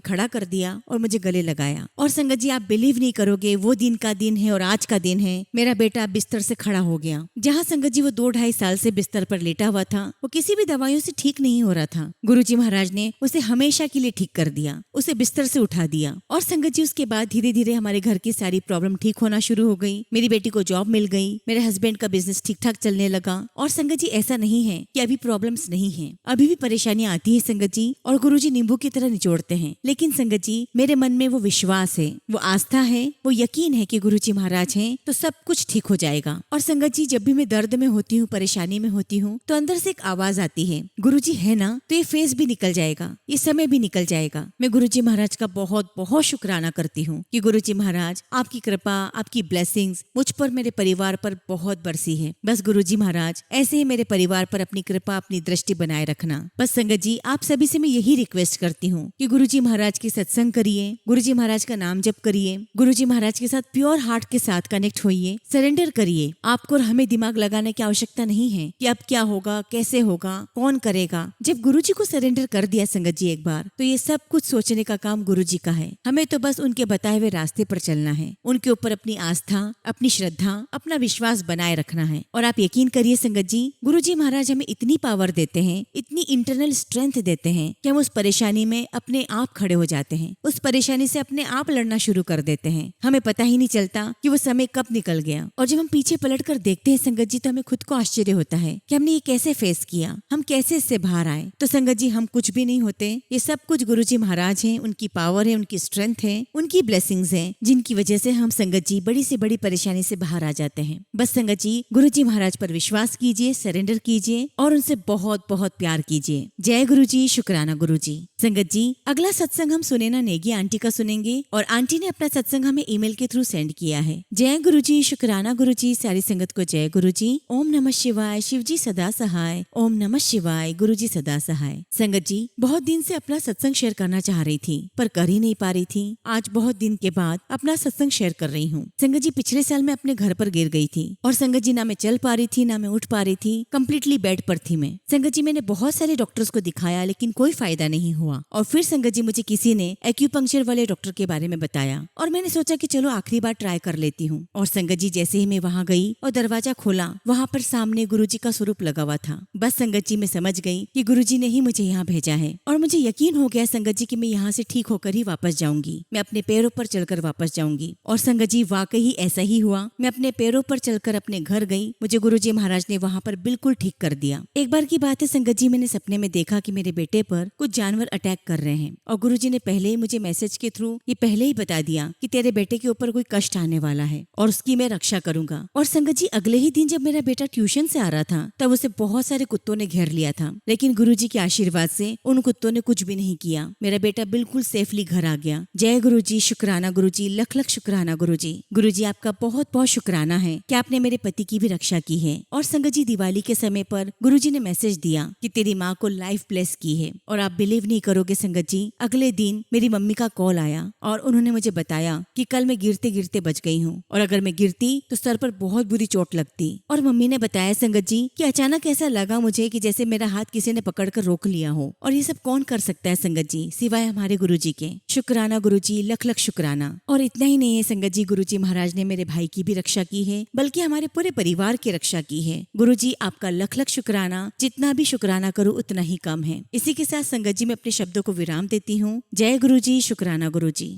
खड़ा कर दिया और मुझे गले लगाया। और संगत जी आप बिलीव नहीं करोगे, वो दिन का दिन है और आज का दिन है, मेरा बेटा बिस्तर से खड़ा हो गया। जहाँ संगत जी वो 2-2.5 साल से बिस्तर पर लेटा हुआ था, वो किसी भी दवाइयों से ठीक नहीं हो रहा था। गुरुजी महाराज ने उसे हमेशा के लिए ठीक कर दिया, उसे बिस्तर से उठा दिया। और संगत जी उसके बाद धीरे धीरे हमारे घर की सारी प्रॉब्लम ठीक होना शुरू हो गई। मेरी बेटी को जॉब मिल गई, मेरे हस्बैंड का बिजनेस ठीक ठाक चलने लगा। और संगत जी ऐसा नहीं है कि अभी प्रॉब्लम्स नहीं है, अभी भी परेशानियां आती है संगत जी, और गुरुजी नींबू की तरह निचोड़ते हैं। लेकिन संगत जी मेरे मन में वो विश्वास है, वो आस्था है, वो यकीन है कि गुरुजी महाराज हैं तो सब कुछ ठीक हो जाएगा। और संगत जी जब भी मैं दर्द में होती हूँ, परेशानी में होती हूँ, तो अंदर से एक आवाज आती है, गुरुजी है ना तो ये फेस भी निकल जाएगा, ये समय भी निकल जाएगा। मैं गुरुजी महाराज का बहुत बहुत शुक्राना करती हूँ कि गुरुजी महाराज आपकी कृपा, आपकी ब्लेसिंग्स मुझ पर, मेरे परिवार पर बहुत बरसी है। बस गुरुजी महाराज ऐसे ही मेरे परिवार पर अपनी कृपा, अपनी दृष्टि बनाए रखना। बस संगत जी आप सभी से मैं यही रिक्वेस्ट करती हूँ कि गुरुजी महाराज की सत्संग करिए, गुरुजी महाराज का नाम जप करिए, गुरुजी महाराज के साथ प्योर हार्ट के साथ कनेक्ट होइए, सरेंडर करिए। आपको और हमें दिमाग लगाने की आवश्यकता नहीं है कि अब क्या होगा, कैसे होगा, कौन करेगा। जब गुरुजी को सरेंडर कर दिया संगत जी एक बार, तो ये सब कुछ सोचने का काम गुरुजी का है। हमें तो बस उनके बताए हुए रास्ते पर चलना है, उनके ऊपर अपनी आस्था, अपनी श्रद्धा, अपना विश्वास बनाए रखना है। और आप यकीन करिए संगत जी, गुरुजी महाराज हमें इतनी पावर देते हैं, इतनी इंटरनल स्ट्रेंथ देते हैं कि हम उस परेशानी में अपने आप खड़े हो जाते हैं, उस परेशानी से अपने आप लड़ना शुरू कर देते हैं। हमें पता ही नहीं चलता कि वो समय कब निकल गया। और जब हम पीछे पलट कर देखते हैं संगत जी, तो हमें खुद को आश्चर्य होता है कि हमने ये कैसे फेस किया, हम कैसे इससे बाहर आए। तो संगत जी हम कुछ भी नहीं होते, ये सब कुछ गुरुजी महाराज हैं, उनकी पावर है, उनकी स्ट्रेंथ है, उनकी ब्लेसिंग्स हैं, जिनकी वजह से हम संगत जी बड़ी से बड़ी परेशानी से बाहर आ जाते हैं। बस संगत जी गुरुजी महाराज पर विश्वास कीजिए, सरेंडर कीजिए और उनसे बहुत बहुत प्यार कीजिए। जय गुरुजी, शुक्राना गुरुजी। संगत जी अगला सत्संग हम सुनैना नेगी आंटी का सुनेंगे, और आंटी ने अपना सत्संग हमें ईमेल के थ्रू सेंड किया है। जय गुरुजी, शुक्राना गुरुजी, सारी संगत को जय गुरुजी। ओम नमः शिवाय, शिवजी सदा सहाय। ओम नमः शिवाय, गुरुजी सदा सहाय। संगत जी बहुत दिन से अपना सत्संग शेयर करना चाह रही थी, पर कर ही नहीं पा रही थी। आज बहुत दिन के बाद अपना सत्संग शेयर कर रही हूँ। संगत जी पिछले साल मैं अपने घर पर गिर गई थी, और संगत जी ना मैं चल पा रही थी, ना मैं उठ पा रही थी, कम्प्लीटली बेड पर थी मैं। संगत जी मैंने बहुत सारे डॉक्टर्स को दिखाया, लेकिन कोई फायदा नहीं हुआ। और फिर संगत जी मुझे किसी ने एक्यूपंक्चर वाले डॉक्टर के बारे में बताया, और मैंने सोचा कि चलो आखिरी बार ट्राई कर लेती हूँ। और संगत जी जैसे ही मैं वहाँ गई और दरवाजा खोला, वहाँ पर सामने गुरुजी का स्वरूप लगा हुआ था। बस संगत जी मैं समझ गई कि गुरुजी ने ही मुझे यहाँ भेजा है, और मुझे यकीन हो गया संगत जी कि मैं यहाँ से ठीक होकर ही वापस जाऊंगी, मैं अपने पैरों पर चलकर वापस जाऊंगी। और संगत जी वाकई ही ऐसा ही हुआ। मैं अपने पैरों पर चलकर अपने घर गई, मुझे गुरुजी महाराज ने वहाँ पर बिल्कुल ठीक कर दिया। एक बार की बात है संगत जी, मैंने सपने में देखा कि मेरे बेटे पर कुछ जानवर अटैक कर रहे हैं, और गुरुजी ने पहले ही मुझे मैसेज के थ्रू ये पहले ही बता दिया कि तेरे बेटे के ऊपर कोई कष्ट आने वाला है और उसकी मैं रक्षा करूंगा। और संगत जी अगले ही दिन जब मेरा बेटा ट्यूशन से आ रहा था, तब उसे बहुत सारे कुत्तों ने घेर लिया था, लेकिन गुरुजी के आशीर्वाद से उन कुत्तों ने कुछ भी नहीं किया। मेरा बेटा बिल्कुल सेफली घर आ गया। जय गुरुजी, शुक्राना गुरुजी, लख लख शुक्राना गुरुजी। गुरुजी आपका बहुत बहुत शुक्राना है कि आपने मेरे पति की भी रक्षा की है। और संगत जी दिवाली के समय पर गुरुजी ने मैसेज दिया कि तेरी माँ को लाइफ ब्लेस की है। और आप बिलीव नहीं करोगे संगत जी, अगले दिन मेरी मम्मी का कॉल आया और उन्होंने मुझे बताया कि कल मैं गिरते गिरते बच गई हूँ, और अगर मैं गिरती तो सर पर बहुत बुरी चोट लगती। और मम्मी ने बताया संगत जी कि अचानक ऐसा लगा मुझे कि जैसे मेरा हाथ किसी ने पकड़कर रोक लिया हो। और ये सब कौन कर सकता है संगत जी, सिवाय हमारे गुरुजी के। शुक्राना गुरुजी, लख लख शुक्राना। और इतना ही नहीं है संगत जी, गुरुजी महाराज ने मेरे भाई की भी रक्षा की है, बल्कि हमारे पूरे परिवार की रक्षा की है। गुरुजी आपका लख लख शुक्राना। जितना भी शुक्राना करूँ उतना ही कम है। इसी के साथ संगत जी मैं अपने शब्दों को विराम देती हूँ। जय गुरुजी, शुक्राना गुरुजी।